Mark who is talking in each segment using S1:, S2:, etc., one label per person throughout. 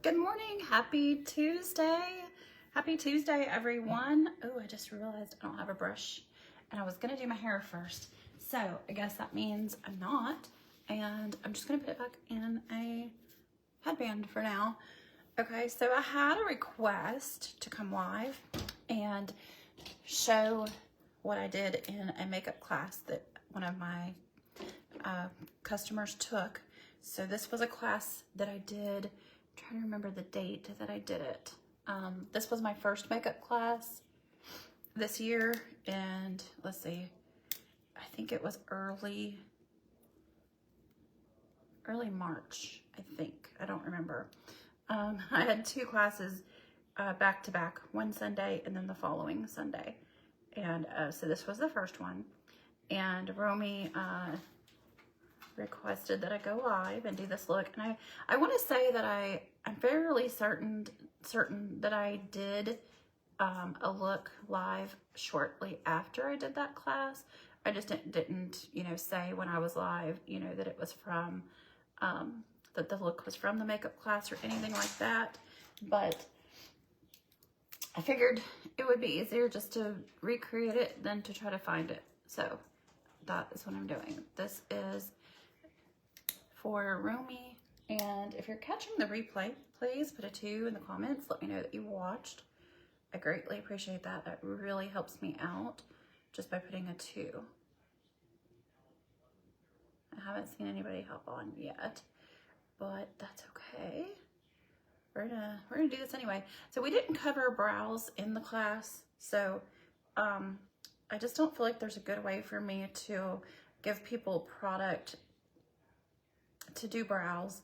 S1: Good morning. Happy Tuesday. Happy Tuesday, everyone. Oh, I just realized I don't have a brush and I was going to do my hair first. So I guess that means I'm not. And I'm just going to put it back in a headband for now. Okay, so I had a request to come live and show what I did in a makeup class that one of my customers took. So this was a class that I did. I'm trying to remember the date that I did it. This was my first makeup class this year, and let's see, I think it was early March, I think. I don't remember. I had two classes back to back, one Sunday and then the following Sunday. And so this was the first one. And Romy requested that I go live and do this look. And I want to say that I'm fairly certain that I did a look live shortly after I did that class. I just didn't say when I was live, that it was from, that the look was from the makeup class or anything like that. But I figured it would be easier just to recreate it than to try to find it. So that is what I'm doing. This is for Romy, and if you're catching the replay, please put a 2 in the comments. Let me know that you watched. I greatly appreciate that. That really helps me out just by putting a 2. I haven't seen anybody hop on yet, but that's okay. We're gonna do this anyway. So we didn't cover brows in the class, so I just don't feel like there's a good way for me to give people product to do brows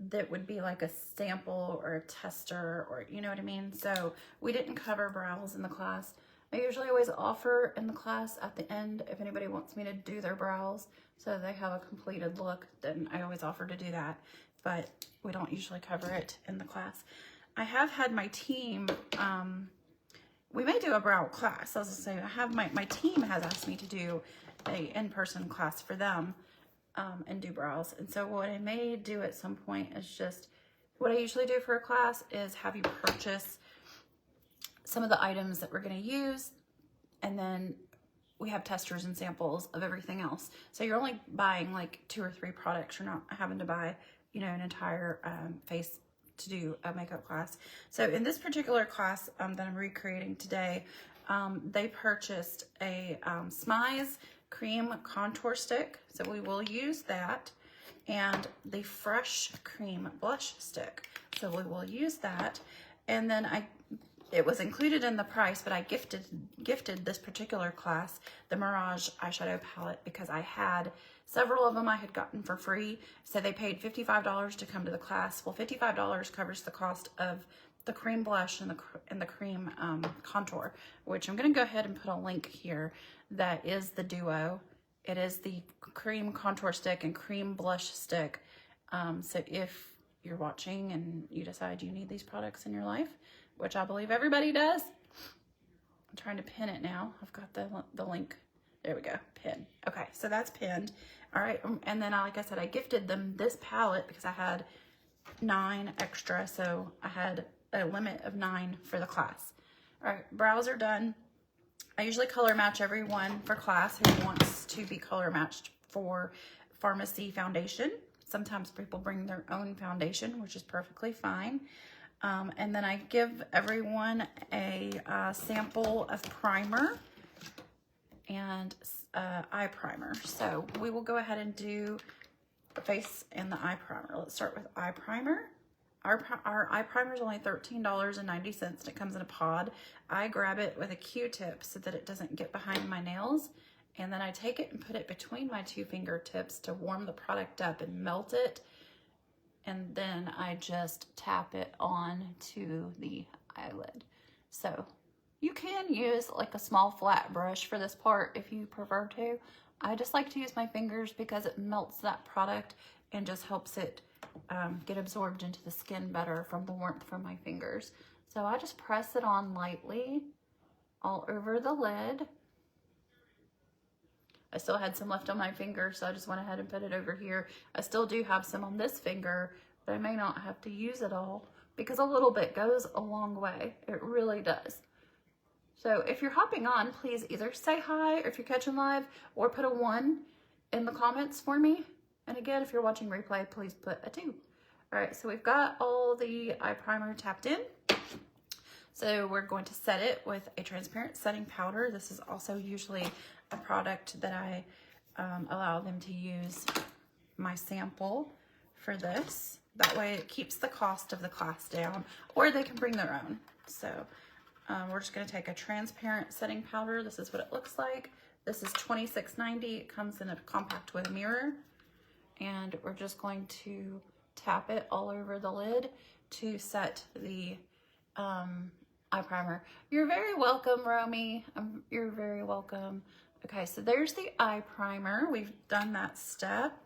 S1: that would be like a sample or a tester, or you know what I mean. So we didn't cover brows in the class. I usually always offer in the class at the end if anybody wants me to do their brows so they have a completed look, then I always offer to do that, but we don't usually cover it in the class. I have had my team, we may do a brow class. I was gonna say, I have my team has asked me to do a in-person class for them and do brows. And so what I may do at some point is just, what I usually do for a class is have you purchase some of the items that we're gonna use, and then we have testers and samples of everything else. So you're only buying like 2 or 3 products. You're not having to buy, an entire face to do a makeup class. So in this particular class that I'm recreating today, they purchased a Smize cream contour stick. So we will use that, and the Fresh cream blush stick. So we will use that. And then it was included in the price, but I gifted this particular class the Mirage eyeshadow palette because I had several of them I had gotten for free. So they paid $55 to come to the class. Well, $55 covers the cost of the cream blush and the cream contour, which I'm going to go ahead and put a link here. That is the duo. It is the cream contour stick and cream blush stick. So if you're watching and you decide you need these products in your life, which I believe everybody does, I'm trying to pin it now. I've got the link. There we go, pin. Okay, so that's pinned. All right, and then like I said, I gifted them this palette because I had 9 extra, so I had a limit of 9 for the class. All right, brows are done. I usually color match everyone for class who wants to be color matched for pharmacy foundation. Sometimes people bring their own foundation, which is perfectly fine. And then I give everyone a sample of primer and eye primer. So we will go ahead and do the face and the eye primer. Let's start with eye primer. Our eye primer is only $13.90 and it comes in a pod. I grab it with a Q-tip so that it doesn't get behind my nails. And then I take it and put it between my 2 fingertips to warm the product up and melt it. And then I just tap it on to the eyelid. So you can use like a small flat brush for this part if you prefer to. I just like to use my fingers because it melts that product and just helps it get absorbed into the skin better from the warmth from my fingers. So I just press it on lightly all over the lid. I still had some left on my finger, so I just went ahead and put it over here. I still do have some on this finger, but I may not have to use it all because a little bit goes a long way. It really does. So if you're hopping on, please either say hi, or if you're catching live, or put a 1 in the comments for me. And again, if you're watching replay, please put a 2. All right, so we've got all the eye primer tapped in. So we're going to set it with a transparent setting powder. This is also usually a product that I allow them to use my sample for this. That way it keeps the cost of the class down, or they can bring their own. So we're just going to take a transparent setting powder. This is what it looks like. This is $26.90. It comes in a compact with a mirror. And we're just going to tap it all over the lid to set the eye primer. You're very welcome, Romy. You're very welcome. Okay, so there's the eye primer. We've done that step.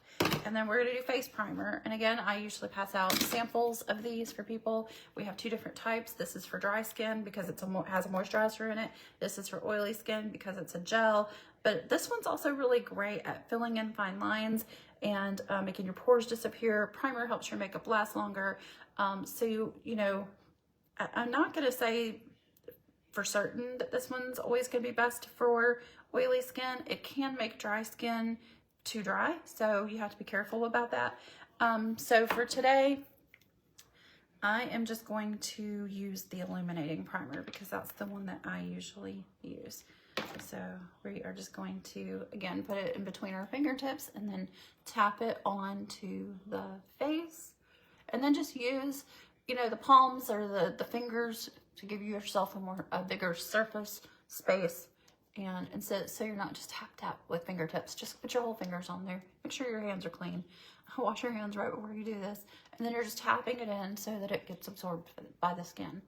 S1: And then we're gonna do face primer. And again, I usually pass out samples of these for people. We have 2 different types. This is for dry skin because it has a moisturizer in it. This is for oily skin because it's a gel. But this one's also really great at filling in fine lines and making your pores disappear. Primer helps your makeup last longer. So, you know, I'm not gonna say for certain that this one's always gonna be best for oily skin. It can make dry skin too dry, so you have to be careful about that. So for today, I am just going to use the illuminating primer because that's the one that I usually use. So we are just going to, again, put it in between our fingertips and then tap it onto the face. And then just use, you know, the palms or the fingers to give yourself a bigger surface space. And so you're not just tap with fingertips. Just put your whole fingers on there. Make sure your hands are clean. Wash your hands right before you do this. And then you're just tapping it in so that it gets absorbed by the skin.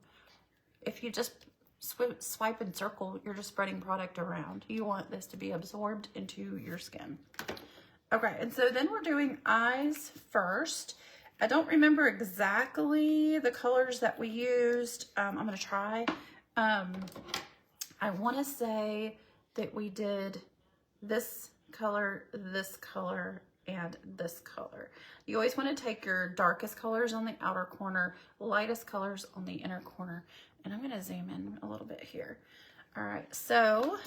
S1: If you just swipe and circle, you're just spreading product around. You want this to be absorbed into your skin. Okay, and so then we're doing eyes first. I don't remember exactly the colors that we used. I'm gonna try. I wanna say that we did this color, and this color. You always wanna take your darkest colors on the outer corner, lightest colors on the inner corner. And I'm gonna zoom in a little bit here. All right, so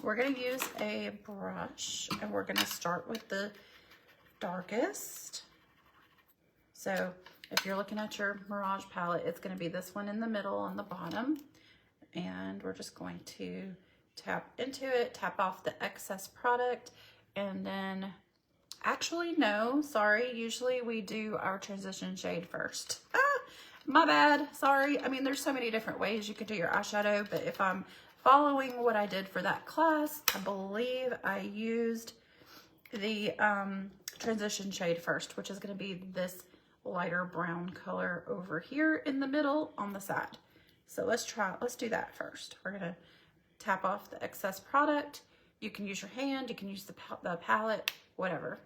S1: we're gonna use a brush and we're gonna start with the darkest. So if you're looking at your Mirage palette, it's gonna be this one in the middle on the bottom. And we're just going to tap into it, tap off the excess product, and then, actually no, sorry, usually we do our transition shade first. My bad, sorry. I mean, there's so many different ways you could do your eyeshadow, but if I'm following what I did for that class, I believe I used the transition shade first, which is gonna be this lighter brown color over here in the middle on the side. So let's do that first. We're gonna tap off the excess product. You can use your hand, you can use the palette, whatever.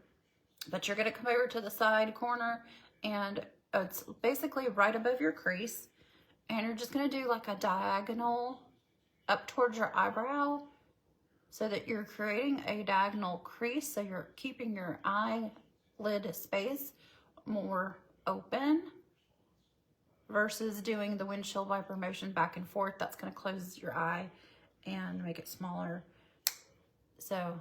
S1: But you're gonna come over to the side corner and it's basically right above your crease. And you're just gonna do like a diagonal up towards your eyebrow so that you're creating a diagonal crease. So you're keeping your eyelid space more open versus doing the windshield wiper motion back and forth. That's gonna close your eye and make it smaller. So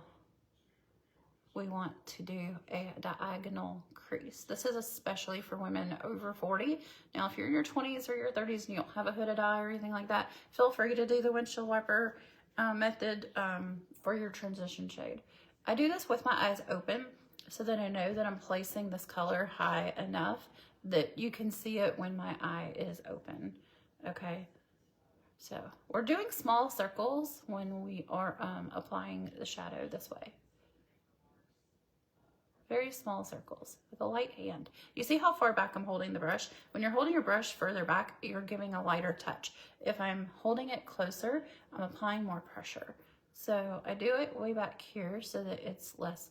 S1: we want to do a diagonal crease. This is especially for women over 40. Now, if you're in your 20s or your 30s and you don't have a hooded eye or anything like that, feel free to do the windshield wiper method for your transition shade. I do this with my eyes open so that I know that I'm placing this color high enough that you can see it when my eye is open, okay? So we're doing small circles when we are applying the shadow this way. Very small circles with a light hand. You see how far back I'm holding the brush? When you're holding your brush further back, you're giving a lighter touch. If I'm holding it closer, I'm applying more pressure. So I do it way back here so that it's less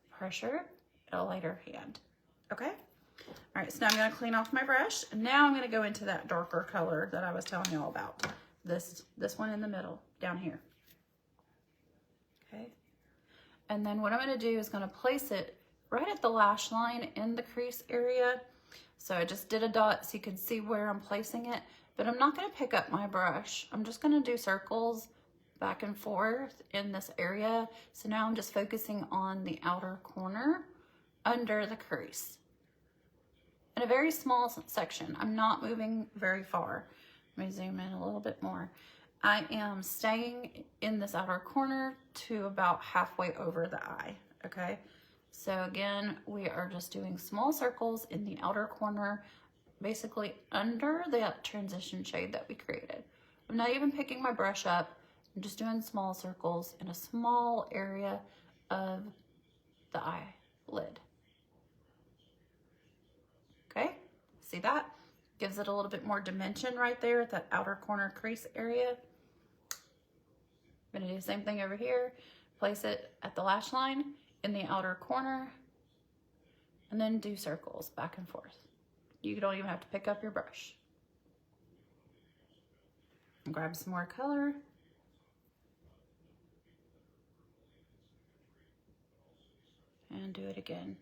S1: pressure and a lighter hand, okay? All right, so now I'm gonna clean off my brush, and now I'm gonna go into that darker color that I was telling you all about. This one in the middle, down here, okay? And then what I'm going to do is going to place it right at the lash line in the crease area. So I just did a dot so you can see where I'm placing it, but I'm not going to pick up my brush. I'm just going to do circles back and forth in this area. So now I'm just focusing on the outer corner under the crease. In a very small section. I'm not moving very far. Let me zoom in a little bit more. I am staying in this outer corner to about halfway over the eye, okay? So again, we are just doing small circles in the outer corner, basically under that transition shade that we created. I'm not even picking my brush up. I'm just doing small circles in a small area of the eyelid. Okay, see that? Gives it a little bit more dimension right there at that outer corner crease area. I'm gonna do the same thing over here. Place it at the lash line in the outer corner and then do circles back and forth. You don't even have to pick up your brush. And grab some more color. And do it again.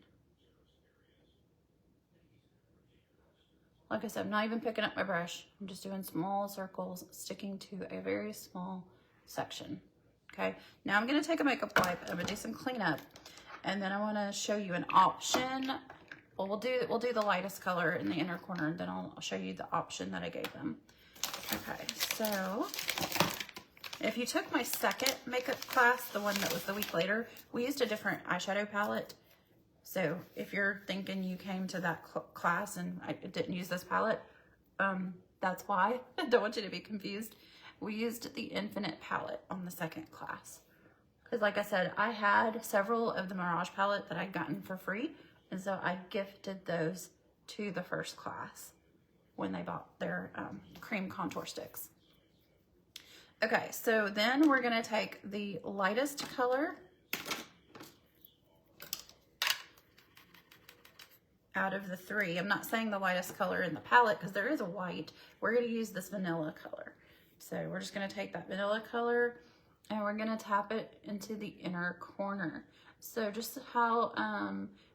S1: Like I said, I'm not even picking up my brush. I'm just doing small circles, sticking to a very small section. Okay, now I'm gonna take a makeup wipe and I'm gonna do some cleanup. And then I wanna show you an option. Well, we'll do the lightest color in the inner corner, and then I'll show you the option that I gave them. Okay, so if you took my second makeup class, the one that was the week later, we used a different eyeshadow palette. So if you're thinking you came to that class and I didn't use this palette, that's why. I don't want you to be confused. We used the Infinite palette on the second class. Because like I said, I had several of the Mirage palette that I'd gotten for free. And so I gifted those to the first class when they bought their cream contour sticks. Okay, so then we're gonna take the lightest color out of the three. I'm not saying the lightest color in the palette because there is a white. We're going to use this vanilla color. So we're just going to take that vanilla color and we're going to tap it into the inner corner. So just how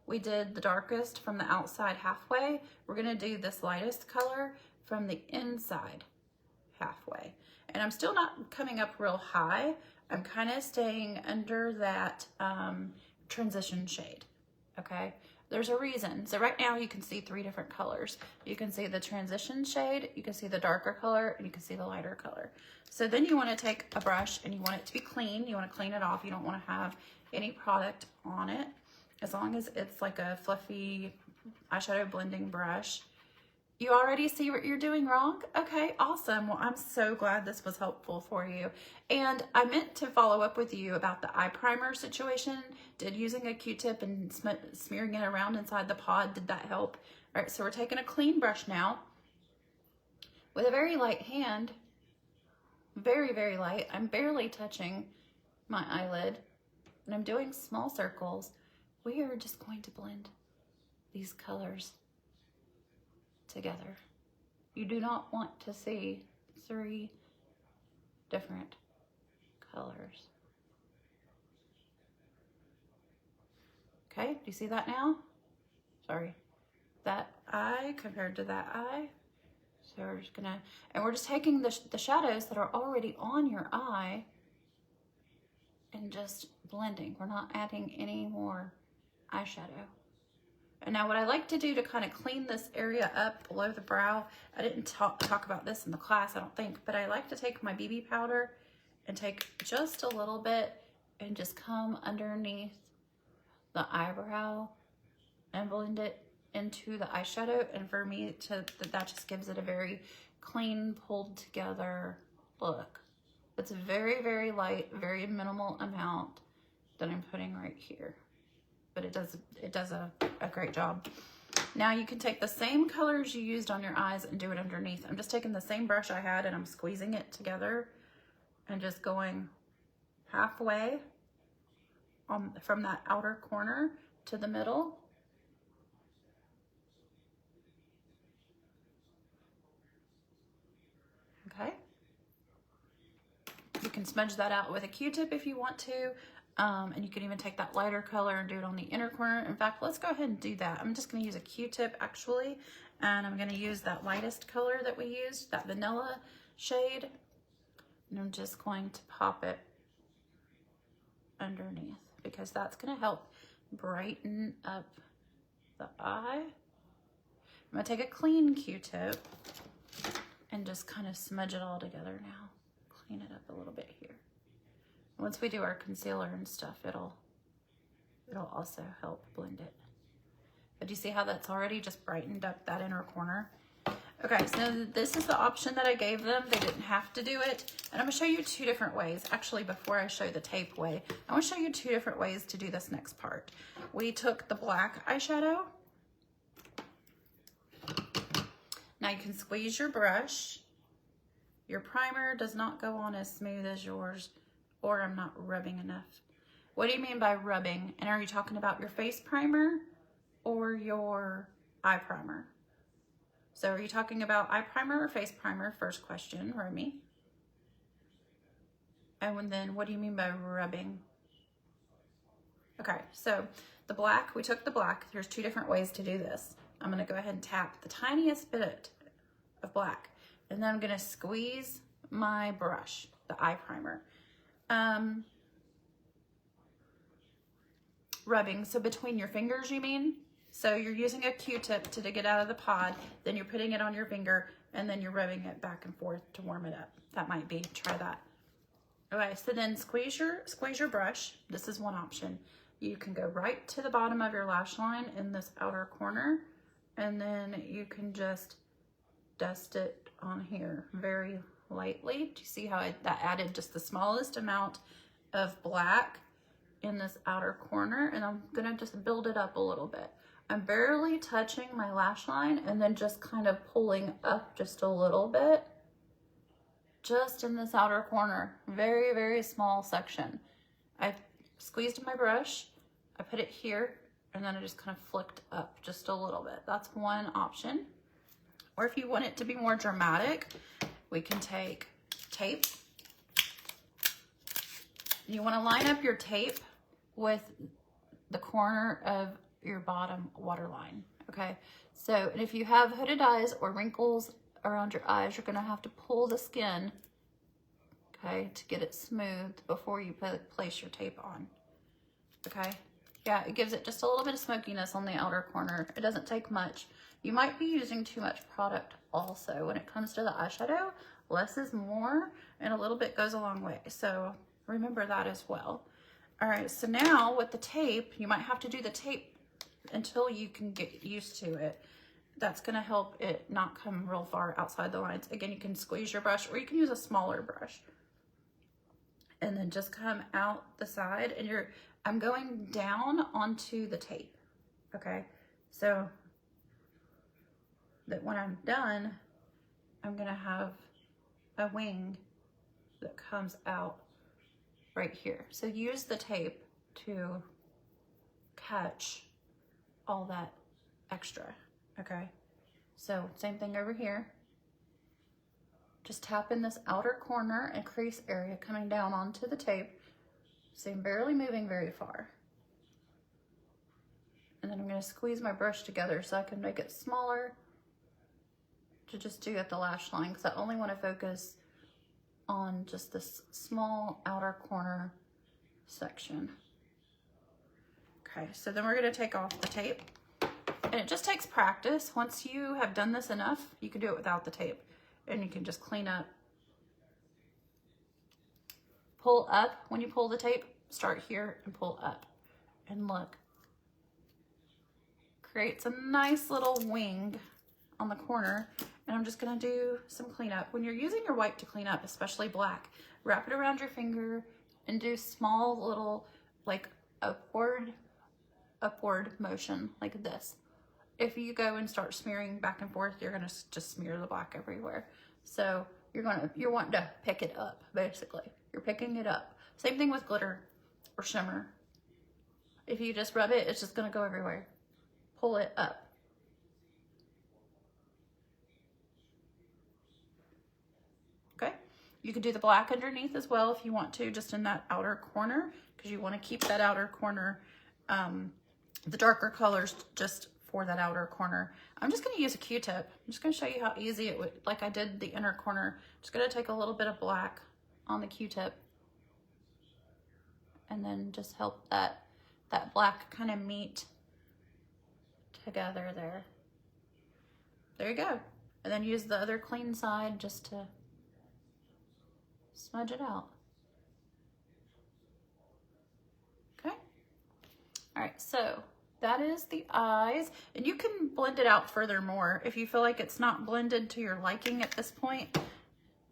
S1: we did the darkest from the outside halfway, we're going to do this lightest color from the inside halfway. And I'm still not coming up real high. I'm kind of staying under that transition shade, okay? There's a reason. So right now you can see three different colors. You can see the transition shade, you can see the darker color, and you can see the lighter color. So then you want to take a brush and you want it to be clean. You want to clean it off. You don't want to have any product on it. As long as it's like a fluffy eyeshadow blending brush. You already see what you're doing wrong? Okay, awesome. Well, I'm so glad this was helpful for you. And I meant to follow up with you about the eye primer situation. Did using a Q-tip and smearing it around inside the pod, did that help? All right, so we're taking a clean brush now with a very light hand, very, very light. I'm barely touching my eyelid and I'm doing small circles. We are just going to blend these colors together. You do not want to see three different colors. Okay, do you see that now? Sorry, that eye compared to that eye. So we're just gonna, and we're just taking the shadows that are already on your eye and just blending. We're not adding any more eyeshadow. And now what I like to do to kind of clean this area up below the brow, I didn't talk about this in the class, I don't think, but I like to take my BB powder and take just a little bit and just come underneath the eyebrow and blend it into the eyeshadow. And for me, that just gives it a very clean, pulled together look. It's a very, very light, very minimal amount that I'm putting right here. But it does a great job. Now you can take the same colors you used on your eyes and do it underneath. I'm just taking the same brush I had and I'm squeezing it together and just going halfway from that outer corner to the middle. Okay. You can smudge that out with a Q-tip if you want to. And you can even take that lighter color and do it on the inner corner. In fact, let's go ahead and do that. I'm just gonna use a Q-tip actually, and I'm gonna use that lightest color that we used, that vanilla shade, and I'm just going to pop it underneath because that's gonna help brighten up the eye. I'm gonna take a clean Q-tip and just kind of smudge it all together now. Clean it up a little bit here. Once we do our concealer and stuff, it'll also help blend it. But do you see how that's already just brightened up that inner corner? Okay, so this is the option that I gave them. They didn't have to do it. And I'm gonna show you two different ways. Actually, before I show the tape way, I wanna show you two different ways to do this next part. We took the black eyeshadow. Now you can squeeze your brush. Your primer does not go on as smooth as yours, or I'm not rubbing enough. What do you mean by rubbing? And are you talking about your face primer or your eye primer? So are you talking about eye primer or face primer? First question, Romy. And then what do you mean by rubbing? Okay, so the black, we took the black. There's two different ways to do this. I'm gonna go ahead and tap the tiniest bit of black, and then I'm gonna squeeze my brush, the eye primer. Rubbing, so between your fingers, you mean? So you're using a Q-tip to dig it out of the pod, then you're putting it on your finger, and then you're rubbing it back and forth to warm it up. That might be, try that. Okay, so then squeeze your brush. This is one option. You can go right to the bottom of your lash line in this outer corner, and then you can just dust it on here very lightly. Do you see how that added just the smallest amount of black in this outer corner? And I'm gonna just build it up a little bit. I'm barely touching my lash line and then just kind of pulling up just a little bit, just in this outer corner. Very, very small section. I squeezed my brush, I put it here, and then I just kind of flicked up just a little bit. That's one option. Or if you want it to be more dramatic, we can take tape. You want to line up your tape with the corner of your bottom waterline, okay? So, and if you have hooded eyes or wrinkles around your eyes, you're gonna have to pull the skin, okay, to get it smooth before you place your tape on, okay? Yeah, it gives it just a little bit of smokiness on the outer corner. It doesn't take much. You might be using too much product also. When it comes to the eyeshadow, less is more, and a little bit goes a long way. So remember that as well. All right, so now with the tape, you might have to do the tape until you can get used to it. That's gonna help it not come real far outside the lines. Again, you can squeeze your brush, or you can use a smaller brush. And then just come out the side, and I'm going down onto the tape, okay? So that when I'm done, I'm gonna have a wing that comes out right here. So use the tape to catch all that extra, okay? So same thing over here. Just tap in this outer corner and crease area coming down onto the tape. So I'm barely moving very far. And then I'm gonna squeeze my brush together so I can make it smaller to just do at the lash line, because I only wanna focus on just this small outer corner section. Okay, so then we're gonna take off the tape. And it just takes practice. Once you have done this enough, you can do it without the tape. And you can just clean up. Pull up. When you pull the tape, start here and pull up. And look. Creates a nice little wing on the corner. And I'm just gonna do some cleanup. When you're using your wipe to clean up, especially black, wrap it around your finger and do small little, like, upward motion like this. If you go and start smearing back and forth, you're gonna just smear the black everywhere. So you're wanting to pick it up, basically. You're picking it up. Same thing with glitter or shimmer. If you just rub it, it's just gonna go everywhere. Pull it up. Okay? You could do the black underneath as well if you want to, just in that outer corner, because you want to keep that outer corner, the darker colors just for that outer corner. I'm just going to use a Q-tip. I'm just going to show you how easy it would, like I did the inner corner. Just going to take a little bit of black on the Q-tip and then just help that black kind of meet together there. There you go. And then use the other clean side just to smudge it out. Okay. All right, so that is the eyes, and you can blend it out furthermore. If you feel like it's not blended to your liking at this point,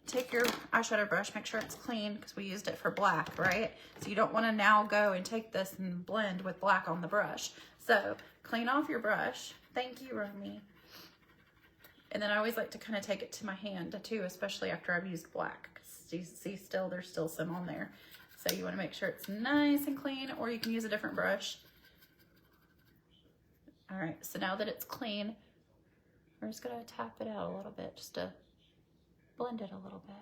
S1: take your eyeshadow brush, make sure it's clean because we used it for black, right? So you don't want to now go and take this and blend with black on the brush. So clean off your brush. Thank you, Romy. And then I always like to kind of take it to my hand too, especially after I've used black, because you see there's still some on there. So you want to make sure it's nice and clean, or you can use a different brush. All right, so now that it's clean, we're just gonna tap it out a little bit, just to blend it a little bit,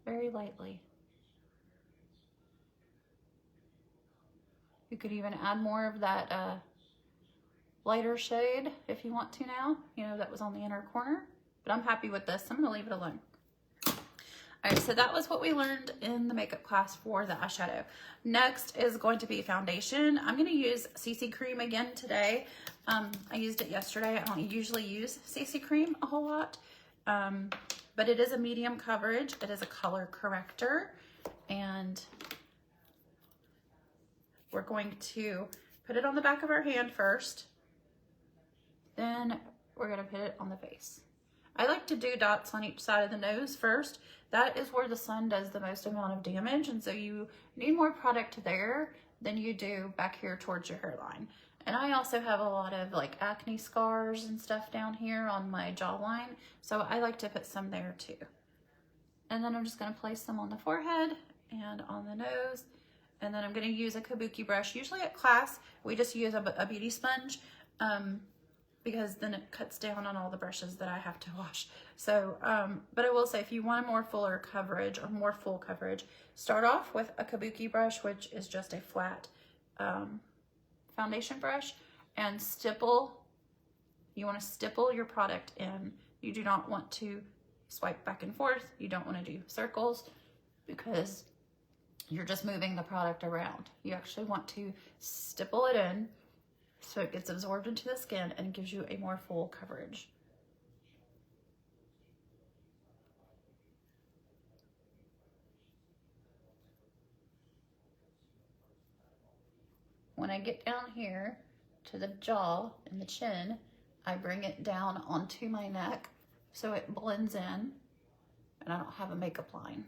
S1: very lightly. You could even add more of that lighter shade if you want to now, you know, that was on the inner corner, but I'm happy with this. I'm gonna leave it alone. All right, so that was what we learned in the makeup class for the eyeshadow. Next is going to be foundation. I'm gonna use CC Cream again today. I used it yesterday. I don't usually use CC Cream a whole lot, but it is a medium coverage. It is a color corrector, and we're going to put it on the back of our hand first. Then we're gonna put it on the face. I like to do dots on each side of the nose first. That is where the sun does the most amount of damage, and so you need more product there than you do back here towards your hairline. And I also have a lot of like acne scars and stuff down here on my jawline, so I like to put some there too. And then I'm just gonna place them on the forehead and on the nose, and then I'm gonna use a kabuki brush. Usually at class, we just use a beauty sponge, because then it cuts down on all the brushes that I have to wash. So, but I will say, if you want a more fuller coverage or more full coverage, start off with a kabuki brush, which is just a flat foundation brush, and stipple. You want to stipple your product in. You do not want to swipe back and forth. You don't want to do circles, because you're just moving the product around. You actually want to stipple it in so it gets absorbed into the skin and gives you a more full coverage. When I get down here to the jaw and the chin, I bring it down onto my neck so it blends in and I don't have a makeup line.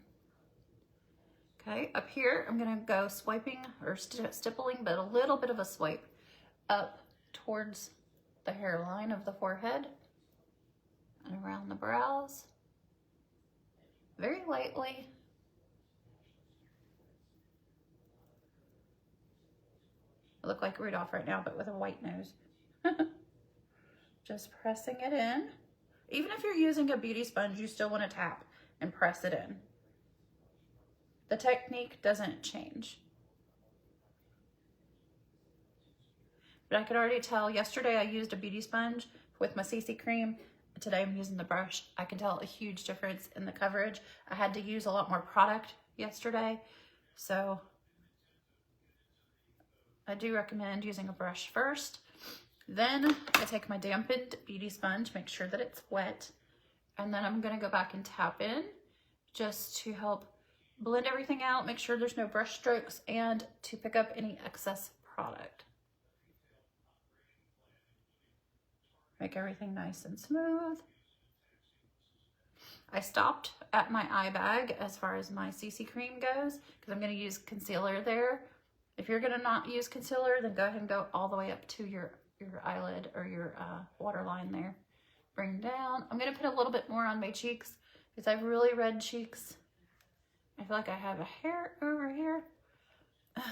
S1: Okay, up here, I'm gonna go swiping or stippling, but a little bit of a swipe up towards the hairline of the forehead and around the brows, very lightly. I look like Rudolph right now, but with a white nose. Just pressing it in. Even if you're using a beauty sponge, you still want to tap and press it in. The technique doesn't change. But I could already tell, yesterday I used a beauty sponge with my CC cream. Today I'm using the brush. I can tell a huge difference in the coverage. I had to use a lot more product yesterday, so I do recommend using a brush first. Then I take my dampened beauty sponge, make sure that it's wet, and then I'm gonna go back and tap in just to help blend everything out, make sure there's no brush strokes, and to pick up any excess product. Make everything nice and smooth. I stopped at my eye bag as far as my CC cream goes, because I'm gonna use concealer there. If you're gonna not use concealer, then go ahead and go all the way up to your eyelid or your waterline there. Bring down. I'm gonna put a little bit more on my cheeks because I have really red cheeks. I feel like I have a hair over here.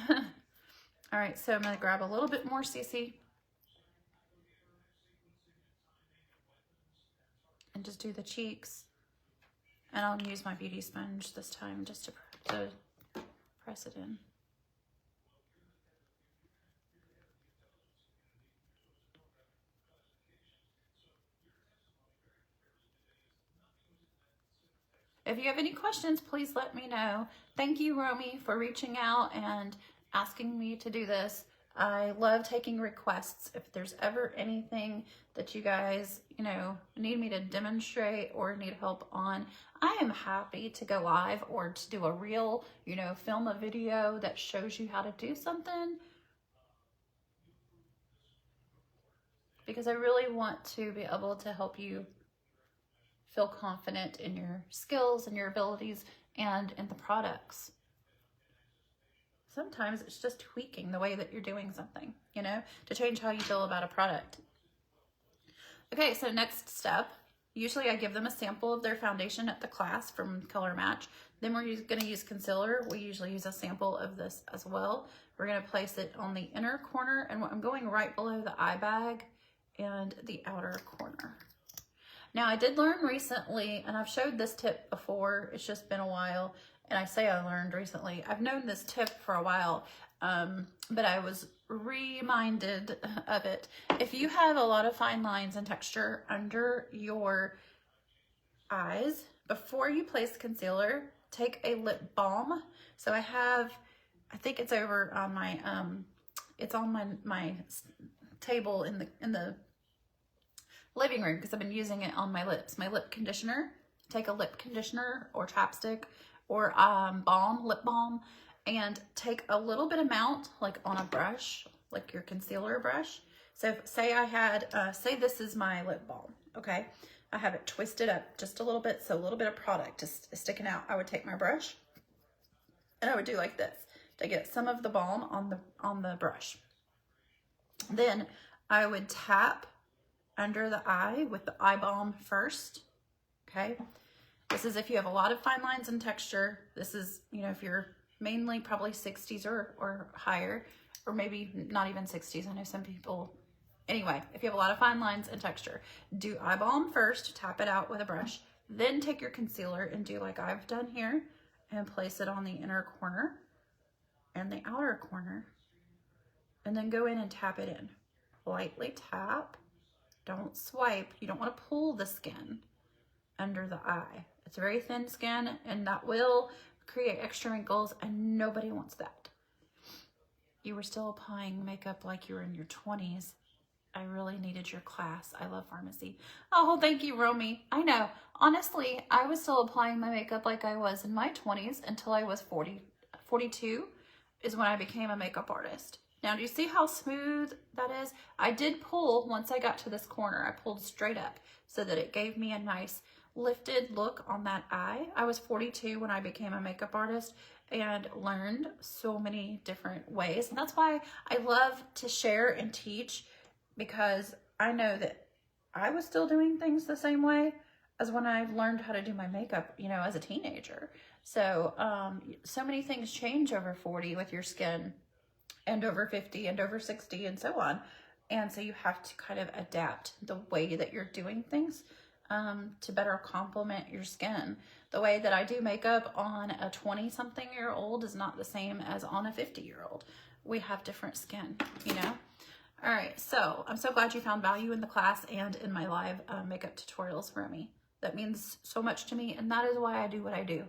S1: All right, so I'm gonna grab a little bit more CC and just do the cheeks And I'll use my beauty sponge this time just to press it in. If you have any questions, please let me know. Thank you, Romy, for reaching out and asking me to do this. I love taking requests. If there's ever anything that you guys, you know, need me to demonstrate or need help on, I am happy to go live or to do a reel, you know, film a video that shows you how to do something. Because I really want to be able to help you feel confident in your skills and your abilities and in the products. Sometimes it's just tweaking the way that you're doing something, you know, to change how you feel about a product. Okay, so next step, usually I give them a sample of their foundation at the class from Color Match. Then we're gonna use concealer. We usually use a sample of this as well. We're gonna place it on the inner corner, and I'm going right below the eye bag and the outer corner. Now, I did learn recently, and I've showed this tip before, it's just been a while, and I say I learned recently. I've known this tip for a while, but I was reminded of it. If you have a lot of fine lines and texture under your eyes, before you place concealer, take a lip balm. So I think it's over on my, it's on my table in the living room because I've been using it on my lips. My lip conditioner, take a lip conditioner or chapstick or lip balm, and take a little bit amount, like on a brush, like your concealer brush. So say I had, say this is my lip balm, okay? I have it twisted up just a little bit, so a little bit of product is sticking out. I would take my brush and I would do like this to get some of the balm on the brush. Then I would tap under the eye with the eye balm first, okay? This is if you have a lot of fine lines and texture. This is, you know, if you're mainly probably 60s or higher, or maybe not even 60s. I know some people, anyway, if you have a lot of fine lines and texture, do eye balm first, tap it out with a brush, then take your concealer and do like I've done here and place it on the inner corner and the outer corner, and then go in and tap it in. Lightly tap. Don't swipe. You don't want to pull the skin under the eye. It's a very thin skin, and that will create extra wrinkles, and nobody wants that. You were still applying makeup like you were in your 20s. I really needed your class. I love pharmacy. Oh, thank you, Romy. I know. Honestly, I was still applying my makeup like I was in my 20s until I was 42 is when I became a makeup artist. Now, do you see how smooth that is? I did pull, once I got to this corner, I pulled straight up so that it gave me a nice lifted look on that eye. I was 42 when I became a makeup artist and learned so many different ways. And that's why I love to share and teach, because I know that I was still doing things the same way as when I learned how to do my makeup, you know, as a teenager. So, so many things change over 40 with your skin, and over 50 and over 60 and so on. And so you have to kind of adapt the way that you're doing things to better complement your skin. The way that I do makeup on a 20-something-year-old is not the same as on a 50-year-old. We have different skin, you know? All right, so I'm so glad you found value in the class and in my live makeup tutorials, Romy. That means so much to me, and that is why I do what I do.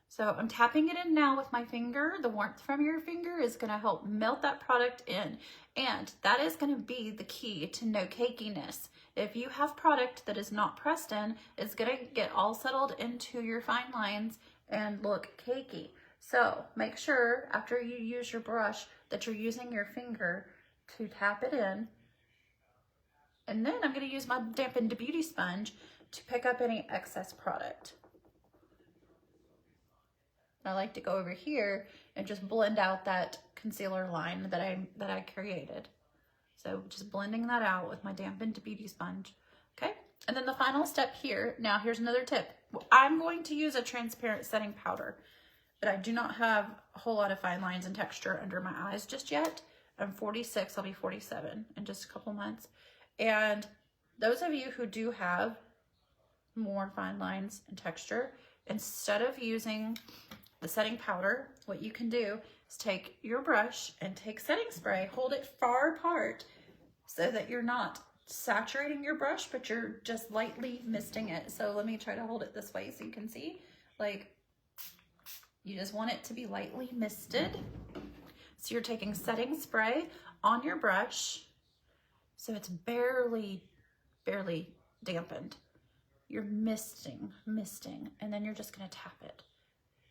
S1: So I'm tapping it in now with my finger. The warmth from your finger is going to help melt that product in. And that is going to be the key to no cakiness. If you have product that is not pressed in, it's going to get all settled into your fine lines and look cakey. So make sure after you use your brush that you're using your finger to tap it in. And then I'm going to use my dampened beauty sponge to pick up any excess product. I like to go over here and just blend out that concealer line that I created. So just blending that out with my dampened beauty sponge. Okay, and then the final step here. Now here's another tip. I'm going to use a transparent setting powder, but I do not have a whole lot of fine lines and texture under my eyes just yet. I'm 46, I'll be 47 in just a couple months. And those of you who do have more fine lines and texture, instead of using the setting powder, what you can do is take your brush and take setting spray, hold it far apart so that you're not saturating your brush, but you're just lightly misting it. So let me try to hold it this way so you can see. Like, you just want it to be lightly misted. So you're taking setting spray on your brush so it's barely dampened. You're misting, and then you're just gonna tap it.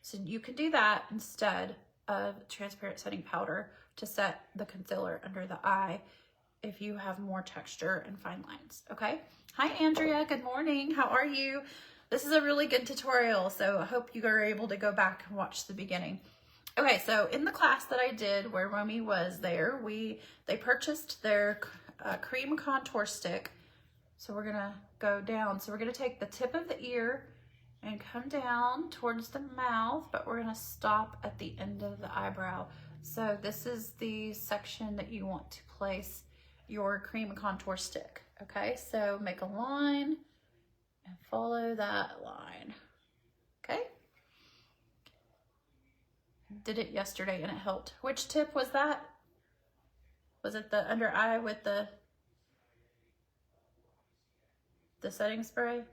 S1: So you can do that instead of transparent setting powder to set the concealer under the eye if you have more texture and fine lines, okay? Hi, Andrea, good morning, how are you? This is a really good tutorial, so I hope you are able to go back and watch the beginning. Okay, so in the class that I did where Romy was there, they purchased their cream contour stick. So we're gonna go down. So we're gonna take the tip of the ear and come down towards the mouth, but we're gonna stop at the end of the eyebrow. So this is the section that you want to place your cream contour stick, okay? So make a line and follow that line, okay? Did it yesterday and it helped. Which tip was that? Was it the under eye with the setting spray?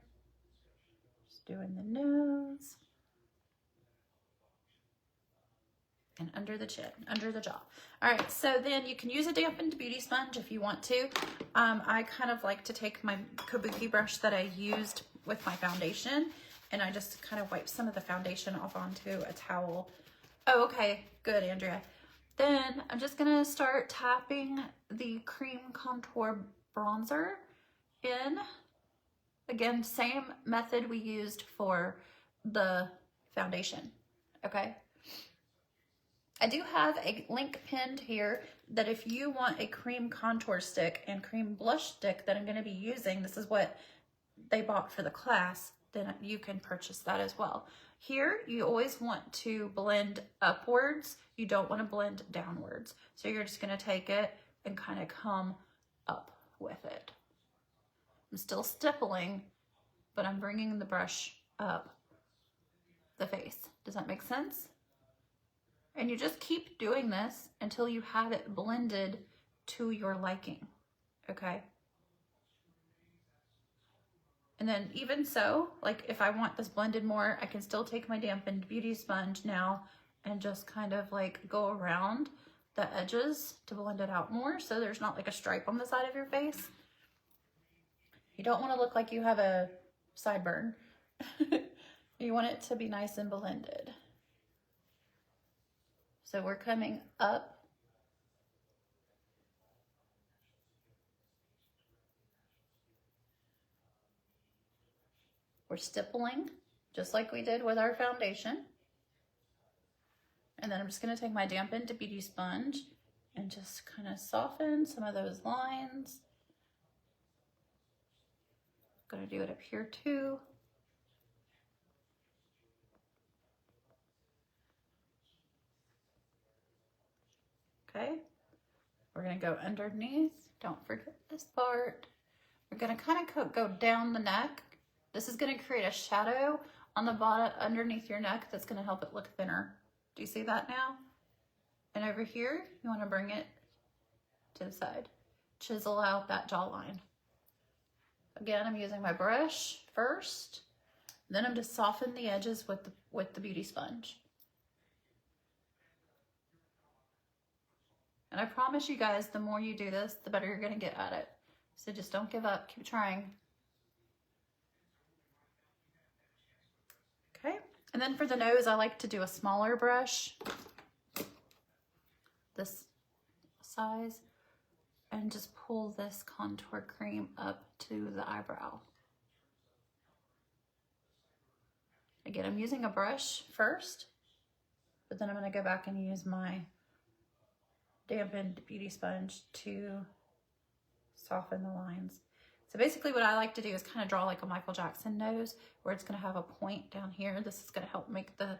S1: Just doing the nose. And under the chin, under the jaw. All right, so then you can use a dampened beauty sponge if you want to. I kind of like to take my kabuki brush that I used with my foundation, and I just kind of wipe some of the foundation off onto a towel. Oh, okay, good, Andrea. Then I'm just gonna start tapping the cream contour bronzer in. Again, same method we used for the foundation, okay? I do have a link pinned here that if you want a cream contour stick and cream blush stick that I'm going to be using, this is what they bought for the class, then you can purchase that as well. Here, you always want to blend upwards. You don't want to blend downwards. So you're just going to take it and kind of come up with it. I'm still stippling, but I'm bringing the brush up the face. Does that make sense? And you just keep doing this until you have it blended to your liking, okay? And then even so, like if I want this blended more, I can still take my dampened beauty sponge now and just kind of like go around the edges to blend it out more so there's not like a stripe on the side of your face. You don't want to look like you have a sideburn. You want it to be nice and blended. So we're coming up. We're stippling, just like we did with our foundation. And then I'm just gonna take my dampened beauty sponge and just kind of soften some of those lines. Gonna do it up here too. Okay, we're gonna go underneath. Don't forget this part. We're gonna kind of go down the neck. This is gonna create a shadow on the bottom underneath your neck that's gonna help it look thinner. Do you see that now? And over here, you wanna bring it to the side. Chisel out that jawline. Again, I'm using my brush first. Then I'm just soften the edges with the beauty sponge. And I promise you guys, the more you do this, the better you're gonna get at it. So just don't give up, keep trying. Okay, and then for the nose, I like to do a smaller brush, this size, and just pull this contour cream up to the eyebrow. Again, I'm using a brush first, but then I'm gonna go back and use my dampened beauty sponge to soften the lines. So basically what I like to do is kind of draw like a Michael Jackson nose where it's going to have a point down here. This is going to help make the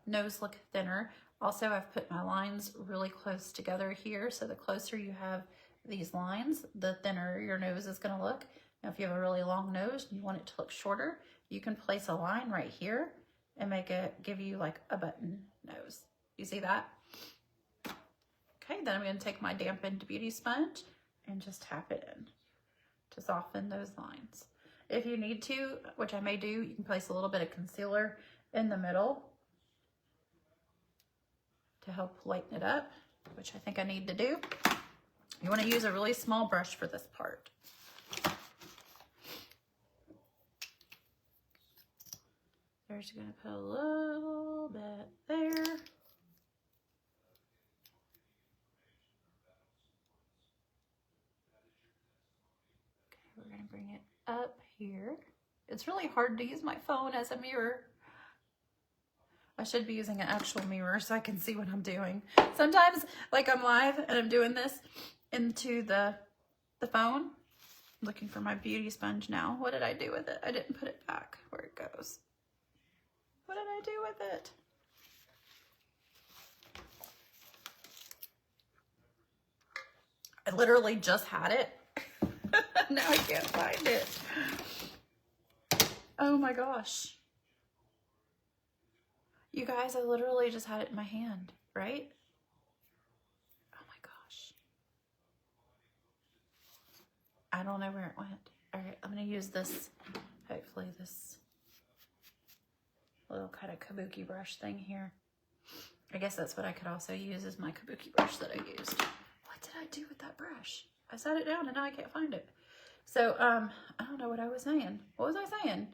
S1: nose look thinner. Also, I've put my lines really close together here. So the closer you have these lines, the thinner your nose is going to look. Now, if you have a really long nose and you want it to look shorter, you can place a line right here and make it give you like a button nose. You see that? Okay, then I'm going to take my dampened beauty sponge and just tap it in to soften those lines. If you need to, which I may do, you can place a little bit of concealer in the middle to help lighten it up, which I think I need to do. You want to use a really small brush for this part. There's going to put a little bit there. Okay, we're going to bring it up here. It's really hard to use my phone as a mirror. I should be using an actual mirror so I can see what I'm doing. Sometimes, like I'm live and I'm doing this into the phone. I'm looking for my beauty sponge now. What did I do with it? I didn't put it back where it goes. What did I do with it? I literally just had it. Now I can't find it. Oh my gosh. You guys, I literally just had it in my hand, right? Oh my gosh. I don't know where it went. All right, I'm going to use this, hopefully this little kind of kabuki brush thing here. I guess that's what I could also use as my kabuki brush that I used. What did I do with that brush? I set it down and now I can't find it. So, I don't know what I was saying. What was I saying?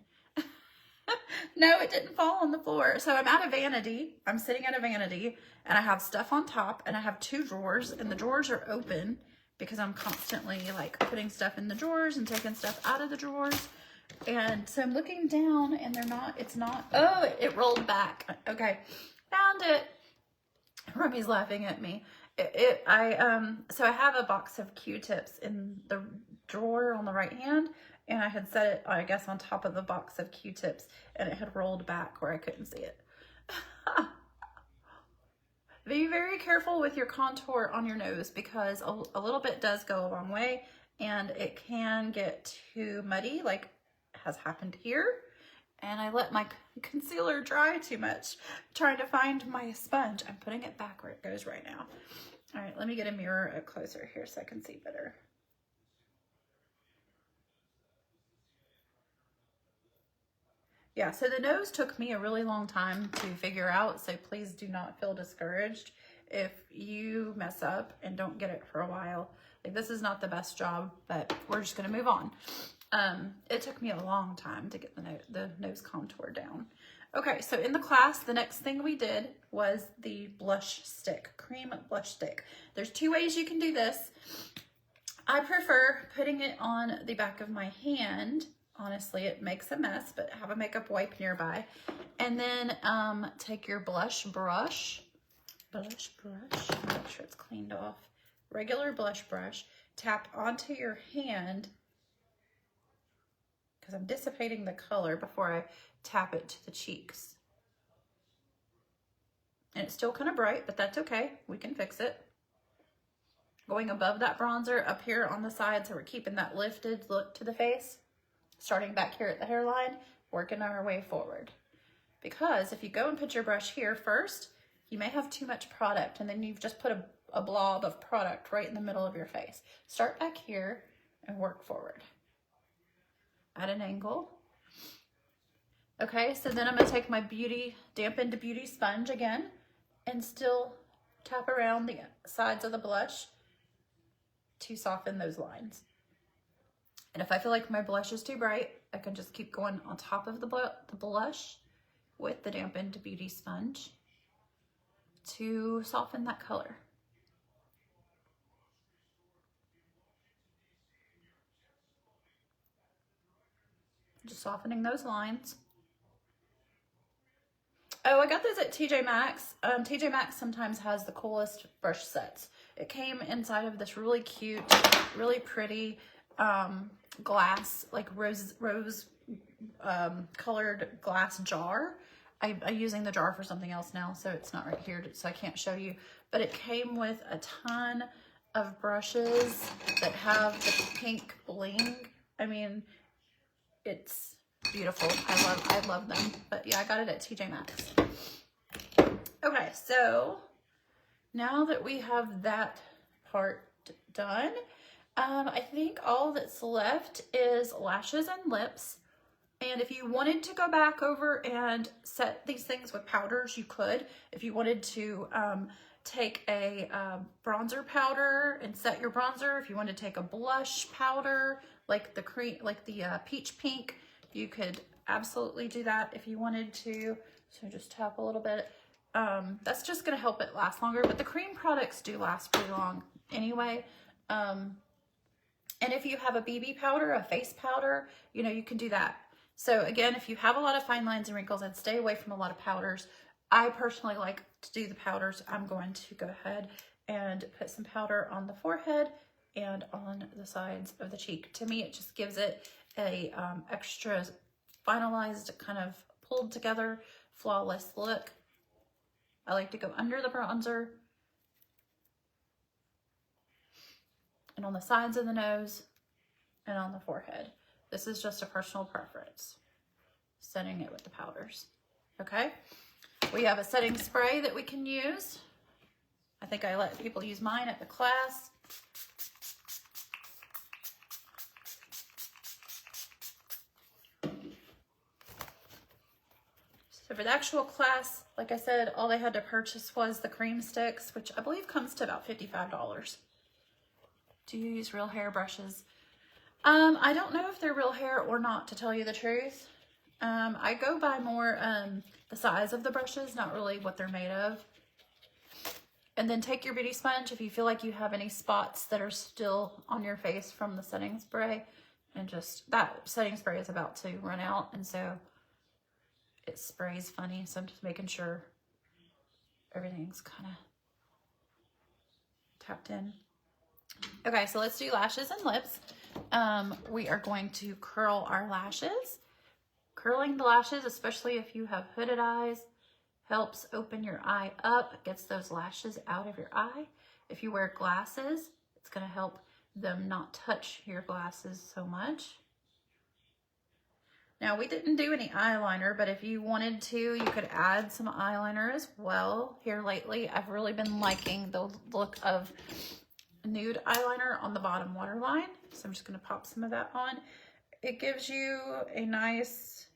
S1: No, it didn't fall on the floor. So I'm at a vanity. I'm sitting at a vanity and I have stuff on top and I have 2 drawers and the drawers are open because I'm constantly like putting stuff in the drawers and taking stuff out of the drawers. And so I'm looking down and it's not, oh, it rolled back. Okay, found it. Rummy's laughing at me. So I have a box of Q-tips in the drawer on the right hand, and I had set it, I guess, on top of the box of Q-tips, and it had rolled back where I couldn't see it. Be very careful with your contour on your nose because a little bit does go a long way, and it can get too muddy, like has happened here. And I let my concealer dry too much trying to find my sponge. I'm putting it back where it goes right now. All right, let me get a mirror up closer here so I can see better. Yeah, so the nose took me a really long time to figure out, so please do not feel discouraged if you mess up and don't get it for a while. Like, this is not the best job, but we're just gonna move on. It took me a long time to get the nose contour down. Okay, so in the class, the next thing we did was the blush stick, cream blush stick. There's 2 ways you can do this. I prefer putting it on the back of my hand. Honestly, it makes a mess, but have a makeup wipe nearby. And then take your blush brush, make sure it's cleaned off, regular blush brush, tap onto your hand, because I'm dissipating the color before I tap it to the cheeks. And it's still kind of bright, but that's okay. We can fix it. Going above that bronzer up here on the side, so we're keeping that lifted look to the face. Starting back here at the hairline, working our way forward. Because if you go and put your brush here first, you may have too much product and then you've just put a blob of product right in the middle of your face. Start back here and work forward at an angle. Okay, so then I'm gonna take my dampened beauty sponge again and still tap around the sides of the blush to soften those lines. And if I feel like my blush is too bright, I can just keep going on top of the blush with the dampened beauty sponge to soften that color. Just softening those lines. Oh, I got those at TJ Maxx. TJ Maxx sometimes has the coolest brush sets. It came inside of this really cute, really pretty glass, like rose colored glass jar. I'm using the jar for something else now, so it's not right here, so I can't show you. But it came with a ton of brushes that have the pink bling I mean, it's beautiful. I love them. But yeah, I got it at TJ Maxx. Okay, so now that we have that part done, I think all that's left is lashes and lips. And if you wanted to go back over and set these things with powders, you could. If you wanted to take a bronzer powder and set your bronzer, if you wanted to take a blush powder like the cream, like the peach pink, you could absolutely do that if you wanted to. So just tap a little bit. That's just going to help it last longer, but the cream products do last pretty long anyway. And if you have a BB powder, a face powder, you know, you can do that. So again, if you have a lot of fine lines and wrinkles, I'd stay away from a lot of powders. I personally like to do the powders. I'm going to go ahead and put some powder on the forehead and on the sides of the cheek. To me, it just gives it a extra finalized, kind of pulled together, flawless look. I like to go under the bronzer and on the sides of the nose and on the forehead. This is just a personal preference, setting it with the powders. Okay, we have a setting spray that we can use. I think I let people use mine at the class. So for the actual class, like I said, all they had to purchase was the cream sticks, which I believe comes to about $55. Do you use real hair brushes? I don't know if they're real hair or not, to tell you the truth. I go by more the size of the brushes, not really what they're made of. And then take your beauty sponge if you feel like you have any spots that are still on your face from the setting spray. And just, that setting spray is about to run out, and so it sprays funny, so I'm just making sure everything's kind of tapped in. Okay, so let's do lashes and lips. We are going to curl our lashes. Curling the lashes, especially if you have hooded eyes, helps open your eye up, gets those lashes out of your eye. If you wear glasses, it's going to help them not touch your glasses so much. Now, we didn't do any eyeliner, but if you wanted to, you could add some eyeliner as well. Here lately, I've really been liking the look of nude eyeliner on the bottom waterline. So I'm just going to pop some of that on. It gives you a nice,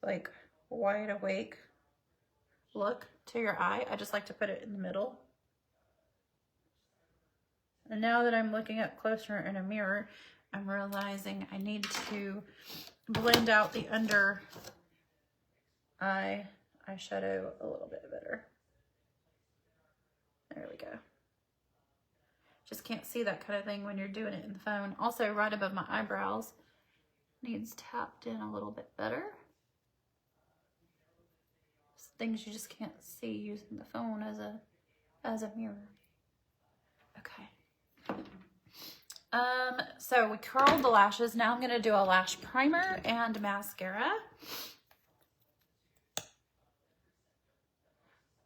S1: like, wide awake look to your eye. I just like to put it in the middle. And now that I'm looking up closer in a mirror, I'm realizing I need to blend out the under eye eyeshadow a little bit better. There we go. Just can't see that kind of thing when you're doing it in the phone. Also, right above my eyebrows needs tapped in a little bit better. Things you just can't see using the phone as a mirror. Okay. So we curled the lashes. Now I'm going to do a lash primer and mascara.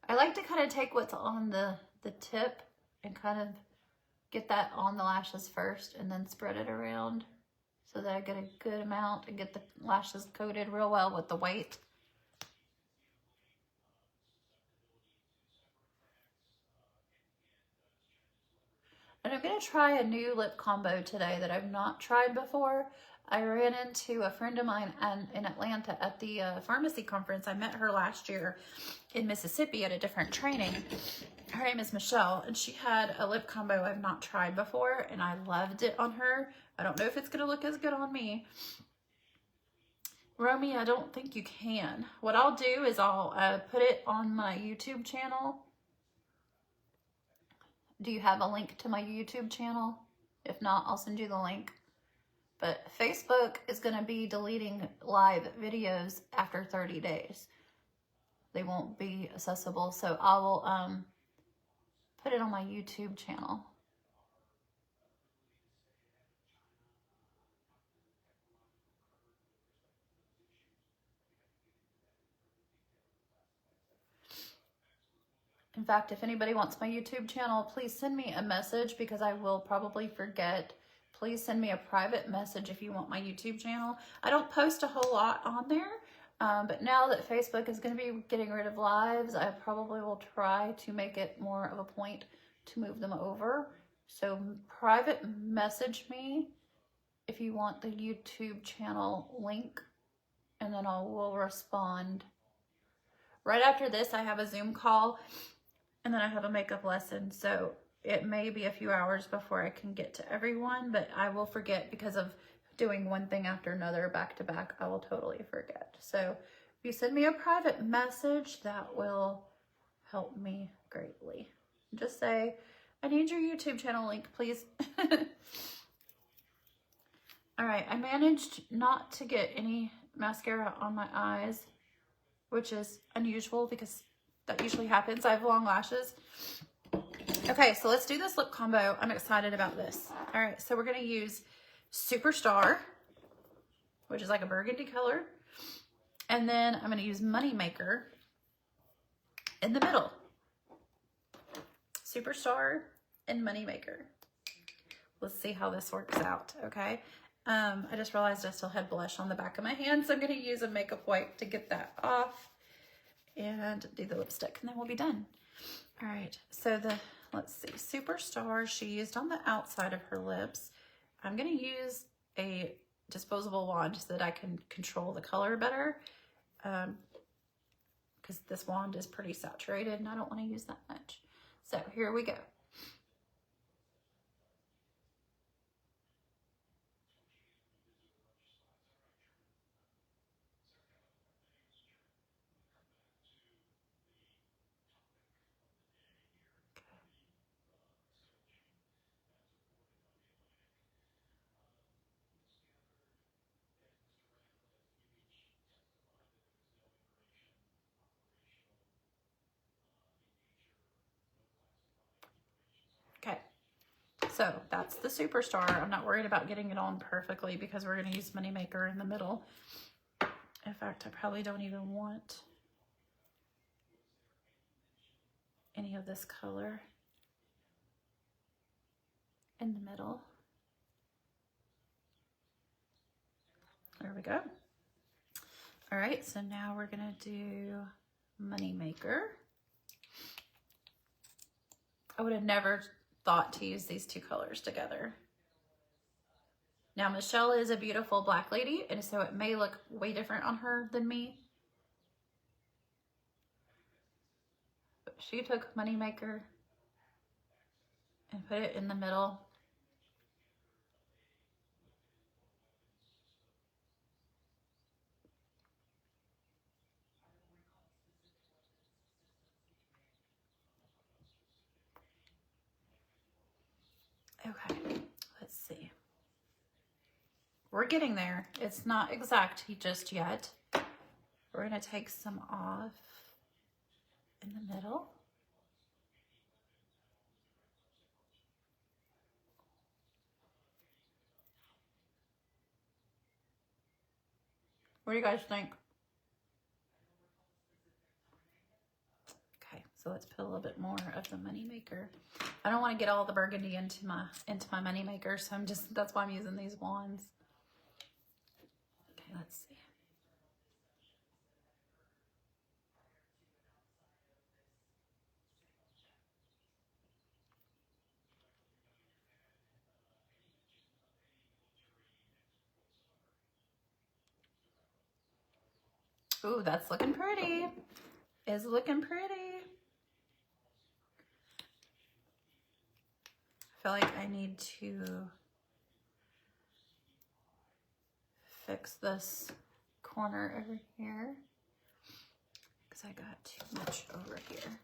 S1: I like to kind of take what's on the tip and kind of get that on the lashes first and then spread it around so that I get a good amount and get the lashes coated real well with the white. And I'm going to try a new lip combo today that I've not tried before. I ran into a friend of mine in Atlanta at the pharmacy conference. I met her last year in Mississippi at a different training. Her name is Michelle, and she had a lip combo I've not tried before, and I loved it on her. I don't know if it's going to look as good on me. Romy, I don't think you can. What I'll do is I'll put it on my YouTube channel. Do you have a link to my YouTube channel? If not, I'll send you the link. But Facebook is going to be deleting live videos after 30 days. They won't be accessible, so I will put it on my YouTube channel. In fact, if anybody wants my YouTube channel, please send me a message because I will probably forget. please send me a private message if you want my YouTube channel. I don't post a whole lot on there, but now that Facebook is going to be getting rid of lives, I probably will try to make it more of a point to move them over. So private message me if you want the YouTube channel link, and then I will respond. Right after this, I have a Zoom call, and then I have a makeup lesson. So it may be a few hours before I can get to everyone, but I will forget because of doing one thing after another back to back. I will totally forget. So if you send me a private message, that will help me greatly. Just say, I need your YouTube channel link, please. All right, I managed not to get any mascara on my eyes, which is unusual because that usually happens. I have long lashes. Okay, so let's do this lip combo. I'm excited about this. All right, so we're gonna use Superstar, which is like a burgundy color. And then I'm gonna use Moneymaker in the middle. Superstar and Moneymaker. Let's see how this works out, okay? I just realized I still had blush on the back of my hand, so I'm gonna use a makeup wipe to get that off and do the lipstick, and then we'll be done. All right, so let's see, Superstar, she used on the outside of her lips. I'm gonna use a disposable wand so that I can control the color better, because this wand is pretty saturated and I don't wanna use that much. So here we go. Okay, so that's the Superstar. I'm not worried about getting it on perfectly because we're gonna use Moneymaker in the middle. In fact, I probably don't even want any of this color in the middle. There we go. All right, so now we're gonna do Moneymaker. I would have never thought to use these two colors together. Now, Michelle is a beautiful black lady, and so it may look way different on her than me. But she took Moneymaker and put it in the middle. Okay, let's see. We're getting there. It's not exact just yet. We're gonna take some off in the middle. What do you guys think? Okay, so let's put a little bit more of the Moneymaker. I don't want to get all the burgundy into my Moneymaker, so that's why I'm using these wands. Okay, let's see. Ooh, that's looking pretty. It's looking pretty. I feel like I need to fix this corner over here because I got too much over here.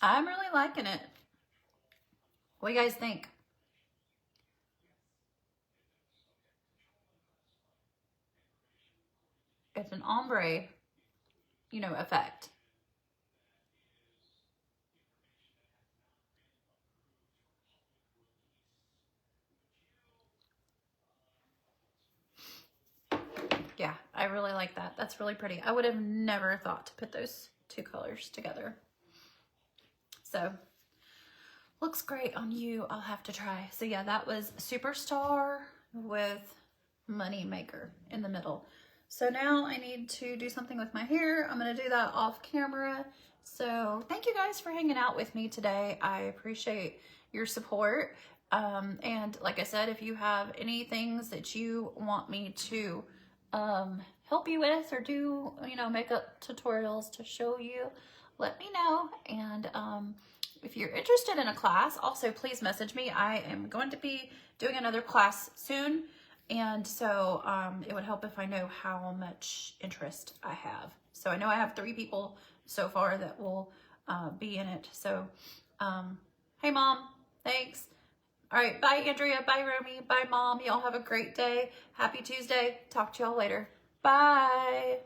S1: I'm really liking it. What do you guys think? It's an ombre, effect. Yeah, I really like that. That's really pretty. I would have never thought to put those two colors together. So, looks great on you. I'll have to try. So yeah, that was Superstar with Moneymaker in the middle. So now I need to do something with my hair. I'm going to do that off camera. So thank you guys for hanging out with me today. I appreciate your support. And like I said, if you have any things that you want me to help you with or do, you know, makeup tutorials to show you, let me know. And if you're interested in a class, also please message me. I am going to be doing another class soon. And so it would help if I know how much interest I have. So I know I have 3 people so far that will be in it. So, hey Mom, thanks. All right, bye Andrea, bye Romy, bye Mom. Y'all have a great day. Happy Tuesday. Talk to y'all later. Bye.